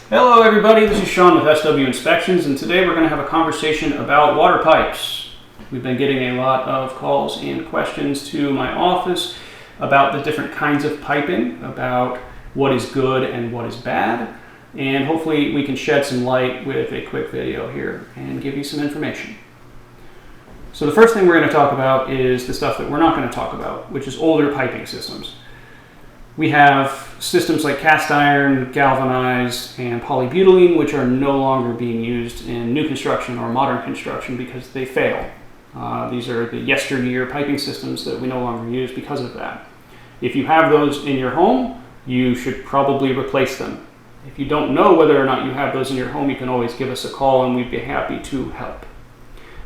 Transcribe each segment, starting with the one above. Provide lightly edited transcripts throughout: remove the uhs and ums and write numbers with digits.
Hello everybody, this is Sean with SW Inspections, and today we're going to have a conversation about water pipes. We've been getting a lot of calls and questions to my office about the different kinds of piping, about what is good and what is bad, and hopefully we can shed some light with a quick video here and give you some information. So the first thing we're going to talk about is the stuff that we're not going to talk about, which is older piping systems. We have systems like cast iron, galvanized, and polybutylene, which are no longer being used in new construction or modern construction because they fail. These are the yesteryear piping systems that we no longer use because of that. If you have those in your home, you should probably replace them. If you don't know whether or not you have those in your home, you can always give us a call and we'd be happy to help.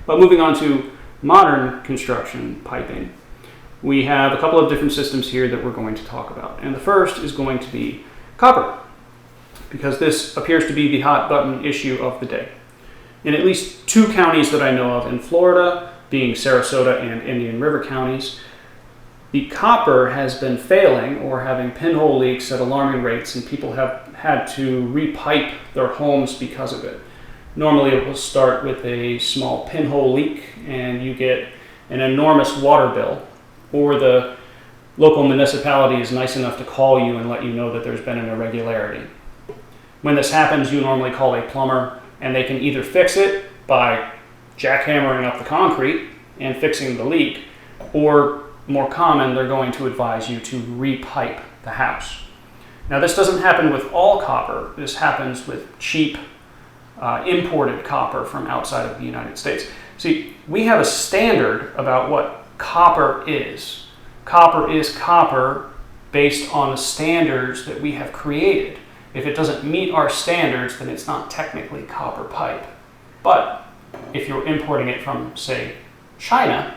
But moving on to modern construction piping. We have a couple of different systems here that we're going to talk about. And the first is going to be copper, because this appears to be the hot button issue of the day. In at least two counties that I know of in Florida, being Sarasota and Indian River counties, the copper has been failing or having pinhole leaks at alarming rates, and people have had to repipe their homes because of it. Normally it will start with a small pinhole leak and you get an enormous water bill, or the local municipality is nice enough to call you and let you know that there's been an irregularity. When this happens, you normally call a plumber, and they can either fix it by jackhammering up the concrete and fixing the leak, or more common, they're going to advise you to repipe the house. Now, this doesn't happen with all copper. This happens with cheap imported copper from outside of the United States. See, we have a standard about what copper is. Copper is copper based on the standards that we have created. If it doesn't meet our standards, then it's not technically copper pipe. But if you're importing it from, say, China,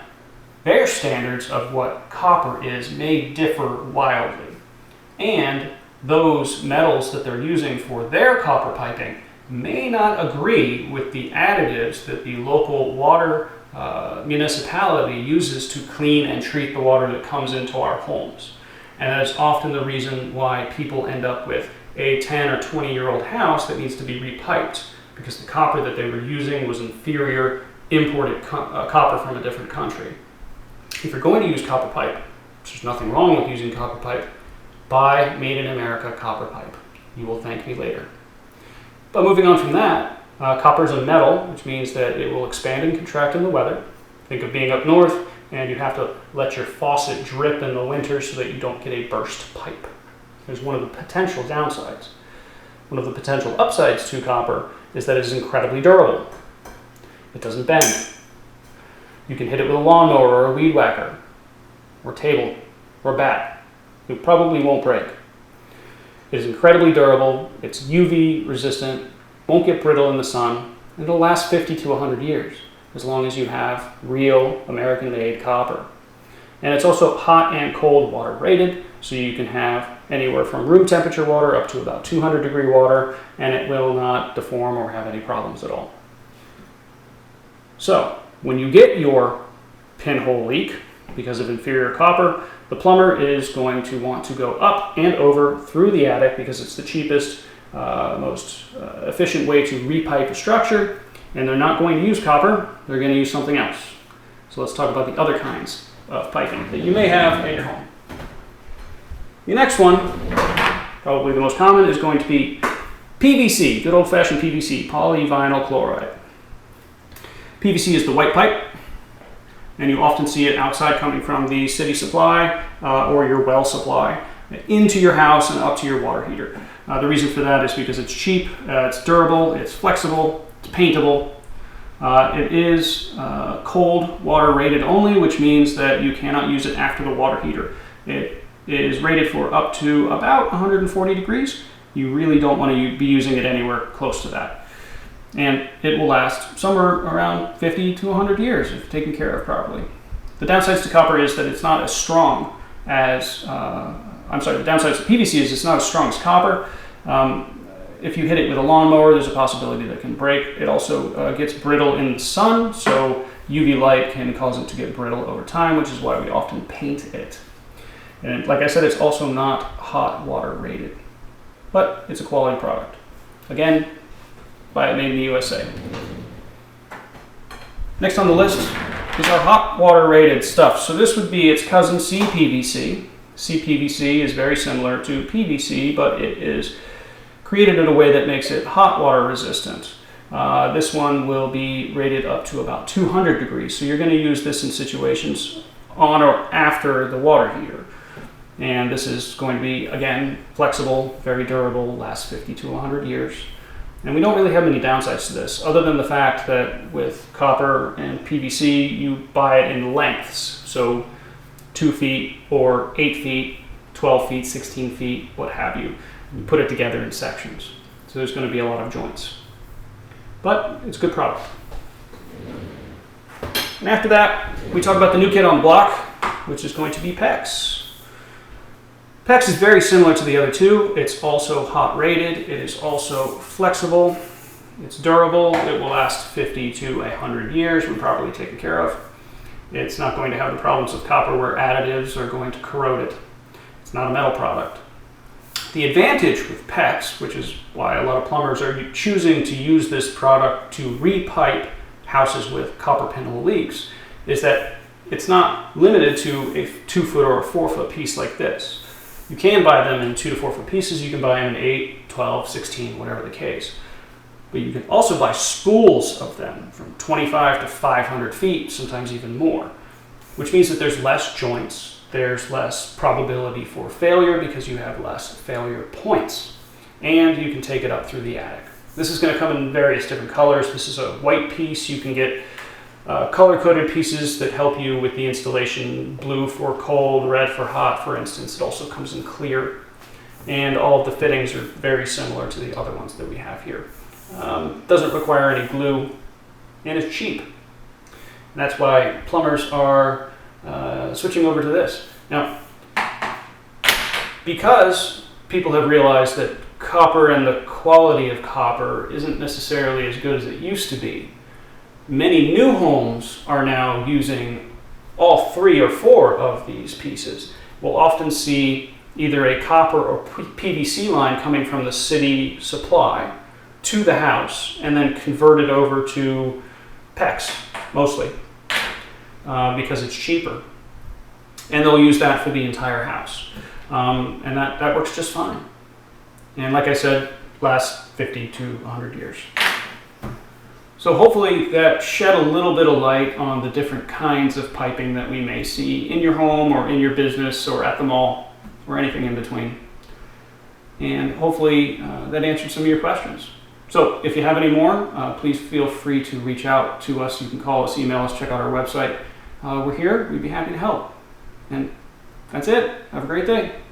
their standards of what copper is may differ wildly. And those metals that they're using for their copper piping may not agree with the additives that the local water municipality uses to clean and treat the water that comes into our homes. And that is often the reason why people end up with a 10 or 20-year-old house that needs to be repiped, because the copper that they were using was inferior imported copper from a different country. If you're going to use copper pipe, there's nothing wrong with using copper pipe, buy made in America copper pipe. You will thank me later. But moving on from that, copper is a metal, which means that it will expand and contract in the weather. Think of being up north and you have to let your faucet drip in the winter so that you don't get a burst pipe. There's one of the potential downsides. One of the potential upsides to copper is that it is incredibly durable. It doesn't bend. You can hit it with a lawnmower or a weed whacker, or table, or bat. It probably won't break. It is incredibly durable, it's UV resistant, won't get brittle in the sun, and it'll last 50 to 100 years, as long as you have real American-made copper. And it's also hot and cold water rated, so you can have anywhere from room temperature water up to about 200 degree water, and it will not deform or have any problems at all. So, when you get your pinhole leak because of inferior copper, the plumber is going to want to go up and over through the attic because it's the cheapest, most efficient way to repipe a structure, and they're not going to use copper, they're going to use something else. So let's talk about the other kinds of piping that you may have at your home. The next one, probably the most common, is going to be PVC, good old-fashioned PVC, polyvinyl chloride. PVC is the white pipe, and you often see it outside coming from the city supply or your well supply into your house and up to your water heater. The reason for that is because it's cheap, it's durable, it's flexible, it's paintable. It is cold water rated only, which means that you cannot use it after the water heater. It is rated for up to about 140 degrees. You really don't want to be using it anywhere close to that. And it will last somewhere around 50 to 100 years if taken care of properly. The downsides to copper is that it's not as strong as, the downsides to PVC is it's not as strong as copper. If you hit it with a lawnmower, there's a possibility that it can break. It also gets brittle in the sun, so UV light can cause it to get brittle over time, which is why we often paint it. And like I said, it's also not hot water rated, but it's a quality product. Again, buy it made in the USA. Next on the list is our hot water rated stuff. So this would be its cousin CPVC. CPVC is very similar to PVC, but it is created in a way that makes it hot water resistant. This one will be rated up to about 200 degrees. So you're going to use this in situations on or after the water heater. And this is going to be, again, flexible, very durable, lasts 50 to 100 years. And we don't really have many downsides to this, other than the fact that with copper and PVC, you buy it in lengths. So 2 feet or 8 feet, 12 feet, 16 feet, what have you. You put it together in sections. So there's going to be a lot of joints. But it's a good product. And after that, we talk about the new kid on the block, which is going to be PEX. PEX is very similar to the other two. It's also hot rated. It is also flexible. It's durable. It will last 50 to 100 years when properly taken care of. It's not going to have the problems of copper where additives are going to corrode it. It's not a metal product. The advantage with PEX, which is why a lot of plumbers are choosing to use this product to repipe houses with copper pinhole leaks, is that it's not limited to a 2-foot or a 4-foot piece like this. You can buy them in 2 to 4 foot pieces. You can buy them in 8, 12, 16, whatever the case. But you can also buy spools of them from 25 to 500 feet, sometimes even more, which means that there's less joints. There's less probability for failure because you have less failure points. And you can take it up through the attic. This is going to come in various different colors. This is a white piece. You can get color-coded pieces that help you with the installation. Blue for cold, red for hot, for instance. It also comes in clear. And all of the fittings are very similar to the other ones that we have here. Doesn't require any glue, and it's cheap. And that's why plumbers are switching over to this. Now, because people have realized that copper and the quality of copper isn't necessarily as good as it used to be, many new homes are now using all 3 or 4 of these pieces. We'll often see either a copper or PVC line coming from the city supply to the house and then converted over to PEX, mostly, because it's cheaper. And they'll use that for the entire house. And that works just fine. And like I said, lasts 50 to 100 years. So hopefully that shed a little bit of light on the different kinds of piping that we may see in your home or in your business or at the mall or anything in between. And hopefully that answered some of your questions. So if you have any more, please feel free to reach out to us. You can call us, email us, check out our website. We're here. We'd be happy to help. And that's it. Have a great day.